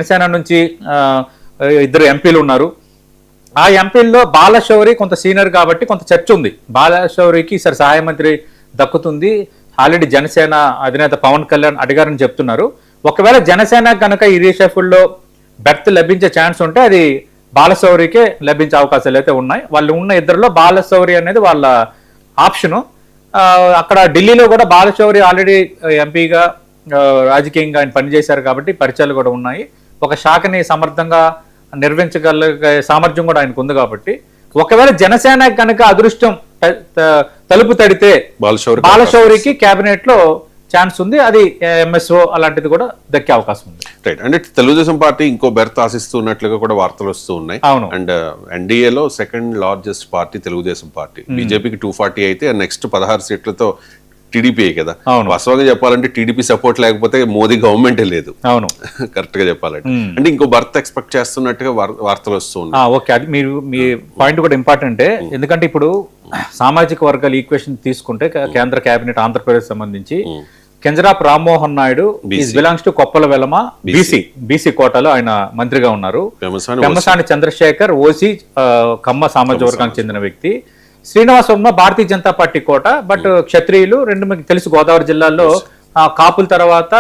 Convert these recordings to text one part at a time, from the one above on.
జనసేన నుంచి ఇద్దరు ఎంపీలు ఉన్నారు. ఆ ఎంపీల్లో బాలశౌరి కొంత సీనియర్ కాబట్టి కొంత చర్చ ఉంది. బాలశౌరికి ఈసారి సహాయ మంత్రి దక్కుతుంది. ఆల్రెడీ జనసేన అధినేత పవన్ కళ్యాణ్ అడిగారని చెప్తున్నారు. ఒకవేళ జనసేన కనుక ఈ రీషఫుల్లో బెర్త్ లభించే ఛాన్స్ ఉంటే అది బాలశౌరికే లభించే అవకాశాలు అయితే ఉన్నాయి. వాళ్ళు ఉన్న ఇద్దరిలో బాలశౌరి అనేది వాళ్ళ ఆప్షను. అక్కడ ఢిల్లీలో కూడా బాలశౌరి ఆల్రెడీ ఎంపీగా రాజకీయంగా ఆయన పనిచేశారు కాబట్టి పరిచయాలు కూడా ఉన్నాయి. ఒక శాఖని సమర్థంగా నిర్వహించగలిగే సామర్థ్యం కూడా ఆయనకు ఉంది కాబట్టి ఒకవేళ జనసేన కనుక అదృష్టం తలుపు తడితే బాలశౌరికి కేబినెట్ లో ఛాన్స్ ఉంది. అది ఎంఎస్ఓ అలాంటిది కూడా దక్కే అవకాశం ఉంది. రైట్. అంటే తెలుగుదేశం పార్టీ ఇంకో బెర్త్ ఆశిస్తున్నట్లుగా కూడా వార్తలు వస్తూ ఉన్నాయి. అవును. అండ్ ఎన్డీఏలో second largest party Telugu Desam party. బీజేపీకి 240 అయితే నెక్స్ట్ 16 సీట్లతో టీడీపీ కదా. వాస్తవంగా చెప్పాలంటే టీడీపీ సపోర్ట్ లేకపోతే మోదీ గవర్నమెంటే లేదు. అవును, కరెక్ట్ గా చెప్పాలంటే. అంటే ఇంకో బర్త్ ఎక్స్పెక్ట్ చేస్తున్నట్టుగా వార్తలు వస్తూ ఉన్నాయి. ఓకే, అది మీరు మీ పాయింట్ కూడా ఇంపార్టెంటే. ఎందుకంటే ఇప్పుడు సామాజిక వర్గాల ఈక్వేషన్ తీసుకుంటే కేంద్ర కేబినెట్ ఆంధ్రప్రదేశ్ సంబంధించి Kinjarapu Rammohan Naidu belongs to Koppula Velama BC కోటాలో ఆయన మంత్రిగా ఉన్నారు. పెమ్మసాని చంద్రశేఖర్ ఓసీ కమ్మ సామాజిక వర్గానికి చెందిన వ్యక్తి. Srinivas Varma Bharatiya Janata party Kota, but క్షత్రియులు రెండు మీకు తెలుసు గోదావరి జిల్లాలో కాపుల తర్వాత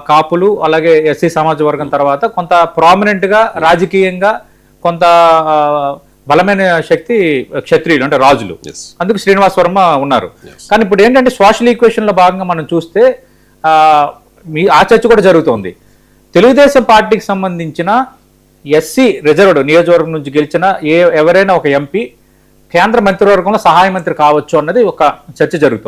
కాపులు అలాగే ఎస్సీ సమాజ వర్గం తర్వాత కొంత ప్రామినెంట్ గా రాజకీయంగా కొంత బలమైన శక్తి క్షత్రియులు అంటే రాజులు. అందుకు శ్రీనివాస్ వర్మ ఉన్నారు. కానీ ఇప్పుడు ఏంటంటే సోషల్ ఈక్వేషన్ లో భాగంగా మనం చూస్తే ఆ చర్చ కూడా జరుగుతోంది. తెలుగుదేశం పార్టీకి సంబంధించిన ఎస్సీ రిజర్వ్డ్ నియోజకవర్గం నుంచి గెలిచిన ఎవరైనా ఒక ఎంపీ కేంద్ర మంత్రివర్గంలో సహాయ మంత్రి కావచ్చు అన్నది ఒక చర్చ జరుగుతోంది.